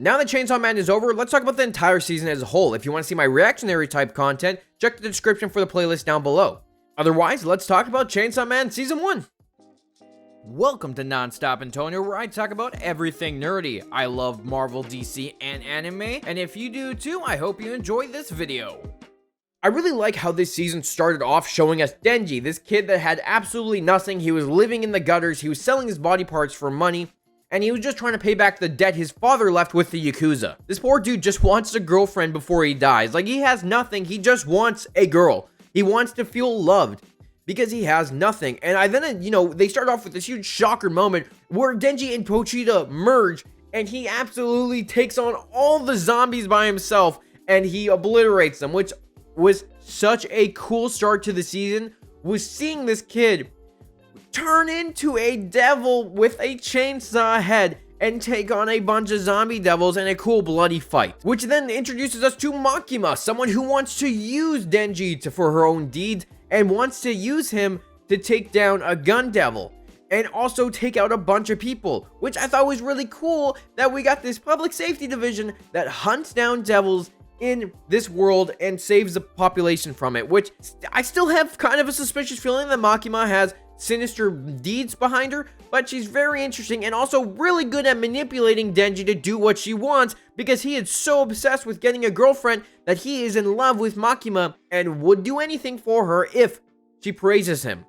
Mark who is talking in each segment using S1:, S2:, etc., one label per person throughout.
S1: Now that Chainsaw Man is over, let's talk about the entire season as a whole. If you want to see my reactionary type content, check the description for the playlist down below. Otherwise, let's talk about Chainsaw Man Season 1. Welcome to NonStopAntonio, where I talk about everything nerdy. I love Marvel, DC, and anime, and if you do too, I hope you enjoy this video. I really like how this season started off showing us Denji, this kid that had absolutely nothing. He was living in the gutters, he was selling his body parts for money, and he was just trying to pay back the debt his father left with the Yakuza. This poor dude just wants a girlfriend before he dies. Like, he has nothing, he just wants a girl. He wants to feel loved because he has nothing. And then, they start off with this huge shocker moment where Denji and Pochita merge, and he absolutely takes on all the zombies by himself, and he obliterates them, which was such a cool start to the season. Was seeing this kid turn into a devil with a chainsaw head and take on a bunch of zombie devils in a cool bloody fight, which then introduces us to Makima, someone who wants to use Denji for her own deeds and wants to use him to take down a gun devil and also take out a bunch of people, which I thought was really cool that we got this public safety division that hunts down devils in this world and saves the population from it, which I still have kind of a suspicious feeling that Makima has sinister deeds behind her, but she's very interesting and also really good at manipulating Denji to do what she wants, because he is so obsessed with getting a girlfriend that he is in love with Makima and would do anything for her if she praises him.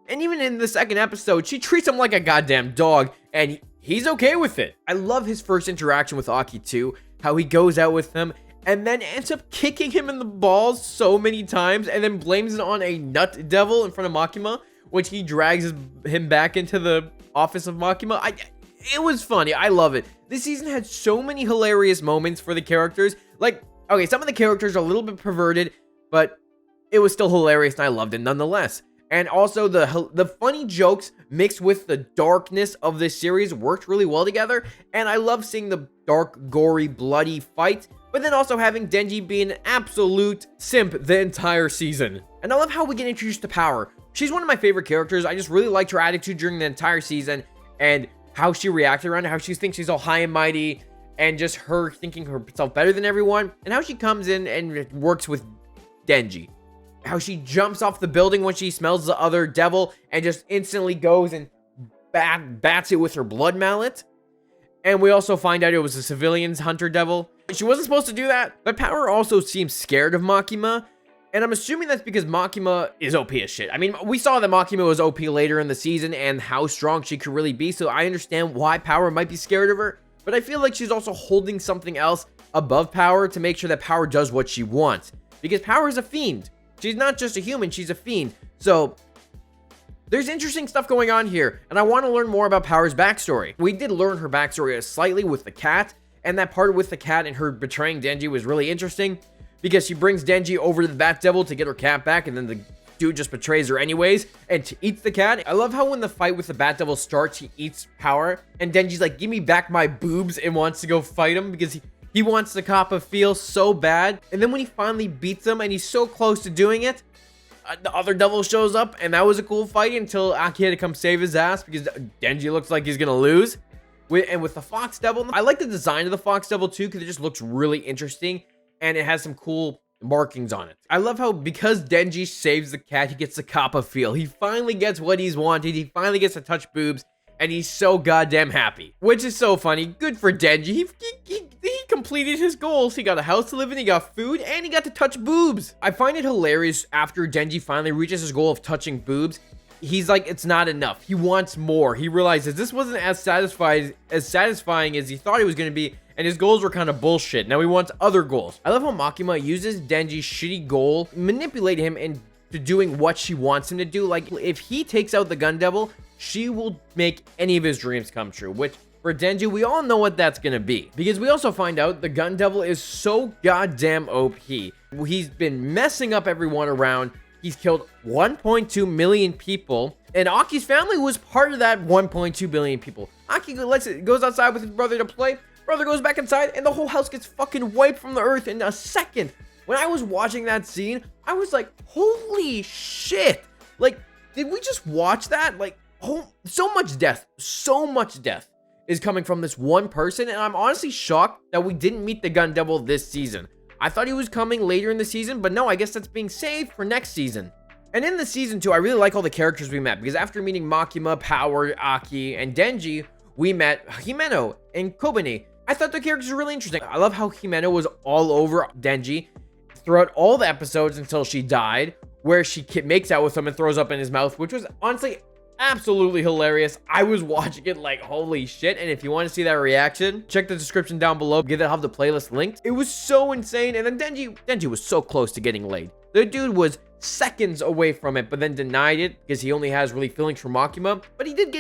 S1: And even in the second episode, she treats him like a goddamn dog, and he's okay with it. I love his first interaction with Aki too, how he goes out with him and then ends up kicking him in the balls so many times and then blames it on a nut devil in front of Makima, which he drags him back into the office of Makima. It was funny. I love it. This season had so many hilarious moments for the characters. Like, okay, some of the characters are a little bit perverted, but it was still hilarious and I loved it nonetheless. And also the funny jokes mixed with the darkness of this series worked really well together. And I love seeing the dark, gory, bloody fight, but then also having Denji be an absolute simp the entire season. And I love how we get introduced to Power. She's one of my favorite characters. I just really liked her attitude during the entire season and how she reacted around it, how she thinks she's all high and mighty and just her thinking herself better than everyone, and how she comes in and works with Denji. How she jumps off the building when she smells the other devil and just instantly goes and bats it with her blood mallet. And we also find out it was a civilian's hunter devil. She wasn't supposed to do that, but Power also seems scared of Makima. And I'm assuming that's because Makima is OP as shit. I mean, we saw that Makima was OP later in the season and how strong she could really be, so I understand why Power might be scared of her. But I feel like she's also holding something else above Power to make sure that Power does what she wants. Because Power is a fiend. She's not just a human, she's a fiend. So there's interesting stuff going on here, and I want to learn more about Power's backstory. We did learn her backstory slightly with the cat, and that part with the cat and her betraying Denji was really interesting, because she brings Denji over to the Bat Devil to get her cat back, and then the dude just betrays her anyways and eats the cat. I love how when the fight with the Bat Devil starts, he eats Power, and Denji's like, give me back my boobs, and wants to go fight him because he wants to cop a feel so bad. And then when he finally beats him and he's so close to doing it, the other devil shows up, and that was a cool fight until Aki had to come save his ass because Denji looks like he's gonna lose. And with the Fox Devil, I like the design of the Fox Devil too, because it just looks really interesting and it has some cool markings on it. I love how because Denji saves the cat, he gets the Kappa feel. He finally gets what he's wanted. He finally gets to touch boobs, and he's so goddamn happy, which is so funny. Good for Denji. He completed his goals. He got a house to live in, he got food, and he got to touch boobs. I find it hilarious after Denji finally reaches his goal of touching boobs. He's like, it's not enough. He wants more. He realizes this wasn't as satisfying as he thought it was going to be, and his goals were kind of bullshit. Now he wants other goals. I love how Makima uses Denji's shitty goal, manipulate him into doing what she wants him to do. Like, if he takes out the gun devil, she will make any of his dreams come true, which for Denji, we all know what that's gonna be, because we also find out the gun devil is so goddamn OP. He's been messing up everyone around. He's killed 1.2 million people, and Aki's family was part of that 1.2 billion people. Aki goes outside with his brother to play. Brother goes back inside, and the whole house gets fucking wiped from the earth in a second. When I was watching that scene, I was like, holy shit. Like, did we just watch that? Like, oh, so much death. is coming from this one person, and I'm honestly shocked that we didn't meet the Gun Devil this season. I thought he was coming later in the season, but no, I guess that's being saved for next season. And in the season 2, I really like all the characters we met, because after meeting Makima, Power, Aki, and Denji, we met Himeno and Kobane. I thought the characters were really interesting. I love how Himeno was all over Denji throughout all the episodes until she died, where she makes out with him and throws up in his mouth, which was honestly absolutely hilarious. I was watching it like, holy shit. And if you want to see that reaction, check the description down below because I'll have the playlist linked. It was so insane. And then Denji was so close to getting laid. The dude was seconds away from it, but then denied it because he only has really feelings for Makima. But he did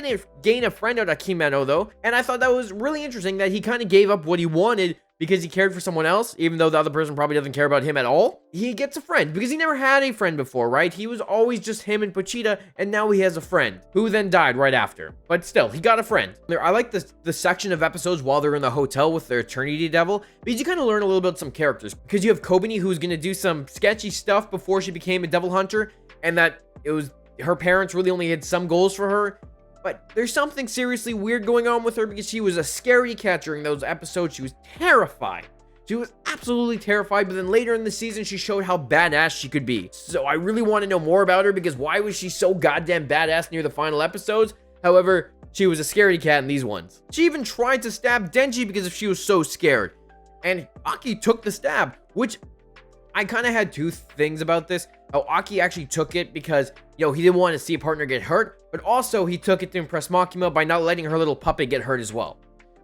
S1: gain a friend out of Himeno though, and I thought that was really interesting that he kind of gave up what he wanted because he cared for someone else, even though the other person probably doesn't care about him at all. He gets a friend because he never had a friend before, right? He was always just him and Pochita, and now he has a friend who then died right after. But still, he got a friend. I like the section of episodes while they're in the hotel with their Eternity Devil, because you kind of learn a little bit about some characters. Because you have Kobane, who's going to do some sketchy stuff before she became a devil hunter, and that it was her parents really only had some goals for her. But there's something seriously weird going on with her because she was a scaredy cat during those episodes. She was terrified. She was absolutely terrified, but then later in the season, she showed how badass she could be. So I really want to know more about her because why was she so goddamn badass near the final episodes? However, she was a scaredy cat in these ones. She even tried to stab Denji because she was so scared. And Aki took the stab, which I kind of had two things about this. How Aki actually took it because, he didn't want to see a partner get hurt, but also he took it to impress Makima by not letting her little puppet get hurt as well.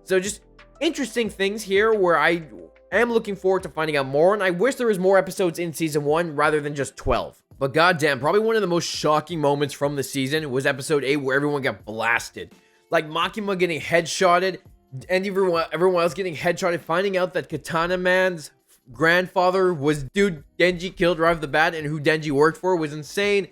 S1: So just interesting things here where I am looking forward to finding out more, and I wish there was more episodes in season 1 rather than just 12. But goddamn, probably one of the most shocking moments from the season was episode 8 where everyone got blasted. Like Makima getting headshotted and everyone else getting headshotted, finding out that Katana Man's grandfather was dude Denji killed right off the bat and who Denji worked for was insane.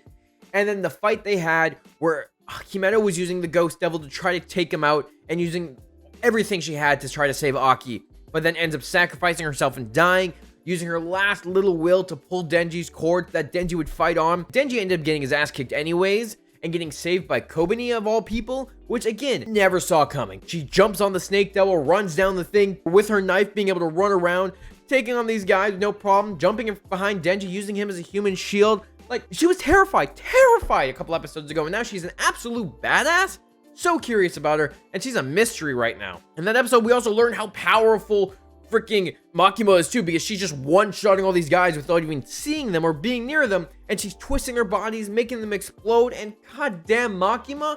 S1: And then the fight they had where Himeno was using the Ghost Devil to try to take him out and using everything she had to try to save Aki, but then ends up sacrificing herself and dying, using her last little will to pull Denji's cord that Denji would fight on. Denji ended up getting his ass kicked anyways and getting saved by Kobane of all people, which again, never saw coming. She jumps on the Snake Devil, runs down the thing with her knife, being able to run around, taking on these guys, no problem, jumping in behind Denji, using him as a human shield. Like, she was terrified a couple episodes ago, and now she's an absolute badass. So curious about her, and she's a mystery right now. In that episode, we also learned how powerful freaking Makima is too, because she's just one-shotting all these guys without even seeing them or being near them, and she's twisting their bodies, making them explode, and goddamn Makima,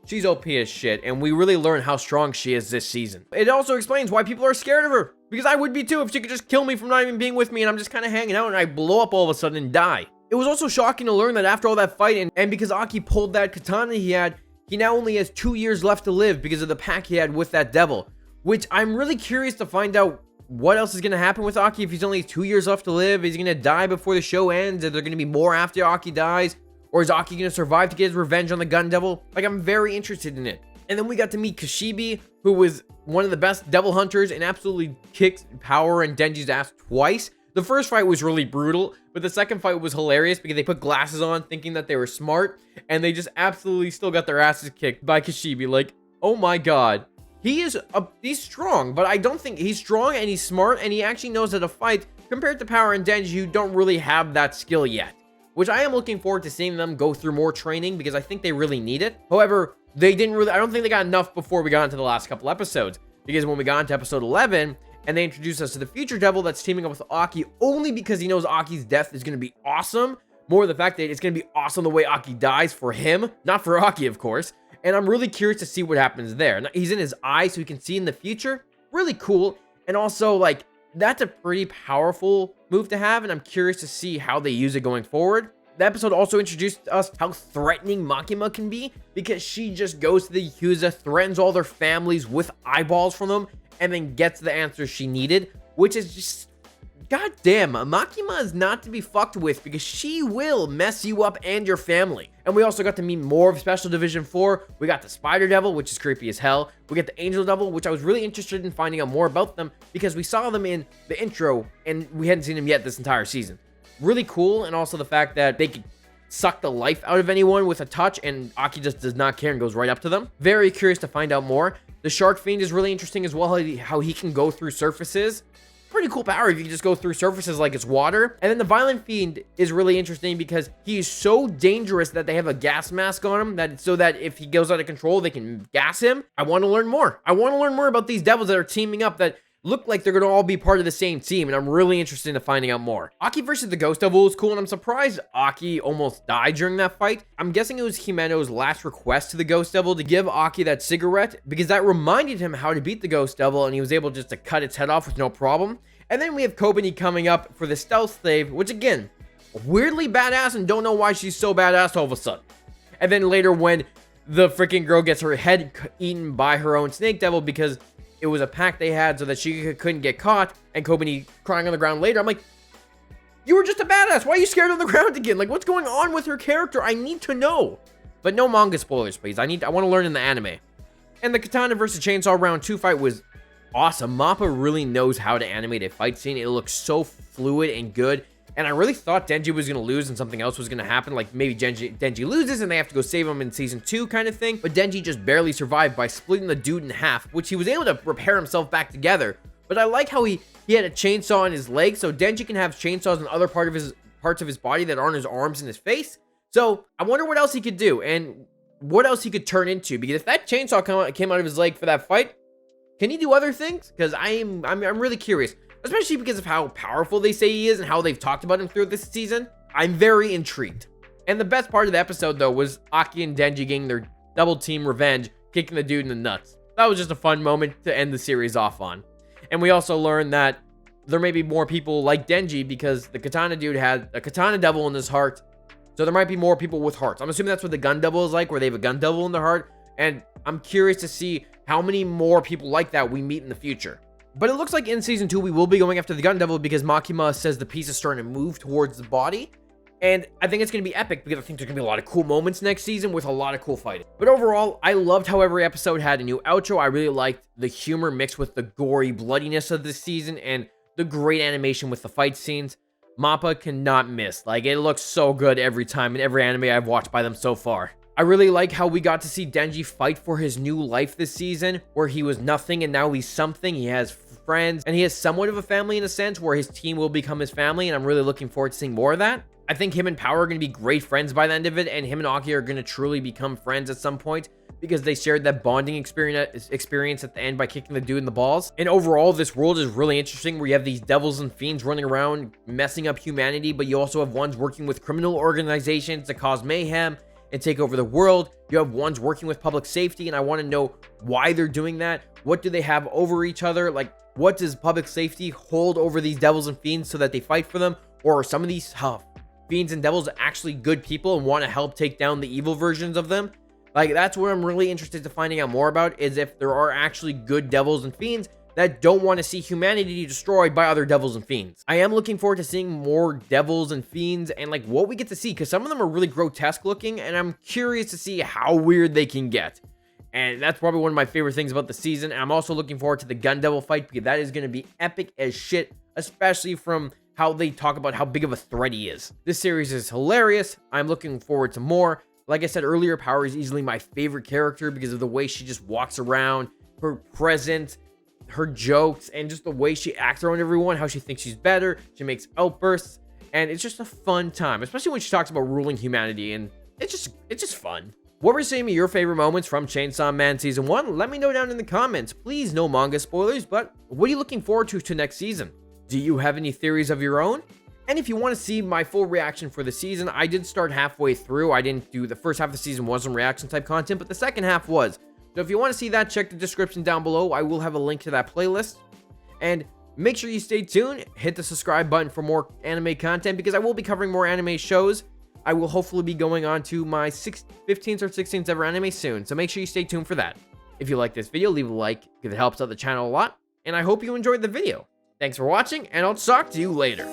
S1: she's OP as shit, and we really learn how strong she is this season. It also explains why people are scared of her, because I would be too if she could just kill me from not even being with me, and I'm just kind of hanging out, and I blow up all of a sudden and die. It was also shocking to learn that after all that fight, and because Aki pulled that katana he had, he now only has 2 years left to live because of the pact he had with that devil, which I'm really curious to find out what else is going to happen with Aki if he's only 2 years left to live. Is he going to die before the show ends? Is there going to be more after Aki dies? Or is Aki going to survive to get his revenge on the Gun Devil? Like, I'm very interested in it. And then we got to meet Kishibe, who was one of the best devil hunters and absolutely kicked Power and Denji's ass twice. The first fight was really brutal, but the second fight was hilarious because they put glasses on thinking that they were smart, and they just absolutely still got their asses kicked by Kishibe. Like, oh my god. He's strong, but I don't think he's strong, and he's smart, and he actually knows how to fight compared to Power and Denji, who don't really have that skill yet. Which I am looking forward to seeing them go through more training because I think they really need it. However, I don't think they got enough before we got into the last couple episodes, because when we got into episode 11, and they introduced us to the future devil that's teaming up with Aki only because he knows Aki's death is going to be awesome. More the fact that it's going to be awesome the way Aki dies for him, not for Aki, of course. And I'm really curious to see what happens there. Now, he's in his eye so he can see in the future. Really cool. And also, like, that's a pretty powerful move to have, and I'm curious to see how they use it going forward. The episode also introduced us how threatening Makima can be because she just goes to the Yakuza, threatens all their families with eyeballs from them, and then gets the answers she needed, which is just, goddamn, Makima is not to be fucked with because she will mess you up and your family. And we also got to meet more of Special Division 4. We got the Spider Devil, which is creepy as hell. We get the Angel Devil, which I was really interested in finding out more about them because we saw them in the intro and we hadn't seen them yet this entire season. Really cool, and also the fact that they could suck the life out of anyone with a touch, and Aki just does not care and goes right up to them. Very curious to find out more. The Shark Fiend is really interesting as well, how he can go through surfaces. Pretty cool power if you can just go through surfaces like it's water. And then the Violent Fiend is really interesting because he's so dangerous that they have a gas mask on him, so that if he goes out of control, they can gas him. I want to learn more. I want to learn more about these devils that are teaming up that look like they're going to all be part of the same team, and I'm really interested in finding out more. Aki versus the Ghost Devil is cool, and I'm surprised Aki almost died during that fight. I'm guessing it was Himeno's last request to the Ghost Devil to give Aki that cigarette, because that reminded him how to beat the Ghost Devil, and he was able just to cut its head off with no problem. And then we have Kobani coming up for the Stealth Slave, which again, weirdly badass, and don't know why she's so badass all of a sudden. And then later when the freaking girl gets her head eaten by her own Snake Devil because it was a pact they had so that she couldn't get caught, and Kobani crying on the ground later. I'm like, you were just a badass. Why are you scared on the ground again? Like, what's going on with her character? I need to know. But no manga spoilers, please. I want to learn in the anime. And the Katana versus Chainsaw round 2 fight was awesome. MAPPA really knows how to animate a fight scene. It looks so fluid and good. And I really thought Denji was going to lose and something else was going to happen. Like maybe Denji loses and they have to go save him in season 2 kind of thing. But Denji just barely survived by splitting the dude in half, which he was able to repair himself back together. But I like how he had a chainsaw in his leg, so Denji can have chainsaws in other parts of his body that aren't his arms and his face. So I wonder what else he could do and what else he could turn into. Because if that chainsaw came out of his leg for that fight, can he do other things? Because I'm really curious. Especially because of how powerful they say he is and how they've talked about him through this season. I'm very intrigued. And the best part of the episode, though, was Aki and Denji getting their double team revenge, kicking the dude in the nuts. That was just a fun moment to end the series off on. And we also learned that there may be more people like Denji because the Katana dude had a Katana devil in his heart. So there might be more people with hearts. I'm assuming that's what the gun devil is like, where they have a gun devil in their heart. And I'm curious to see how many more people like that we meet in the future. But it looks like in season 2, we will be going after the gun devil because Makima says the piece is starting to move towards the body. And I think it's going to be epic because I think there's going to be a lot of cool moments next season with a lot of cool fighting. But overall, I loved how every episode had a new outro. I really liked the humor mixed with the gory bloodiness of this season and the great animation with the fight scenes. MAPPA cannot miss. Like, it looks so good every time in every anime I've watched by them so far. I really like how we got to see Denji fight for his new life this season, where he was nothing and now he's something. He has friends and he has somewhat of a family in a sense where his team will become his family, and I'm really looking forward to seeing more of that. I think him and Power are going to be great friends by the end of it, and him and Aki are going to truly become friends at some point because they shared that bonding experience at the end by kicking the dude in the balls. And overall, this world is really interesting where you have these devils and fiends running around messing up humanity, but you also have ones working with criminal organizations to cause mayhem and take over the world. You have ones working with public safety, and I want to know why they're doing that. What do they have over each other? Like, what does public safety hold over these devils and fiends so that they fight for them? Or are some of these fiends and devils actually good people and want to help take down the evil versions of them? Like, that's what I'm really interested in finding out more about, is if there are actually good devils and fiends that don't want to see humanity destroyed by other devils and fiends. I am looking forward to seeing more devils and fiends and like what we get to see, because some of them are really grotesque looking, and I'm curious to see how weird they can get. And that's probably one of my favorite things about the season. And I'm also looking forward to the gun devil fight because that is going to be epic as shit, especially from how they talk about how big of a threat he is. This series is hilarious. I'm looking forward to more. Like I said earlier, Power is easily my favorite character because of the way she just walks around, her presence, her jokes, and just the way she acts around everyone, how she thinks she's better. She makes outbursts, and it's just a fun time, especially when she talks about ruling humanity, and it's just fun. What were some of your favorite moments from Chainsaw Man Season 1? Let me know down in the comments. Please, no manga spoilers, but what are you looking forward to next season? Do you have any theories of your own? And if you want to see my full reaction for the season, I did start halfway through. I didn't do the first half of the season wasn't reaction type content, but the second half was. So if you want to see that, check the description down below. I will have a link to that playlist. And make sure you stay tuned. Hit the subscribe button for more anime content because I will be covering more anime shows. I will hopefully be going on to my 15th or 16th ever anime soon. So make sure you stay tuned for that. If you like this video, leave a like because it helps out the channel a lot. And I hope you enjoyed the video. Thanks for watching, and I'll talk to you later.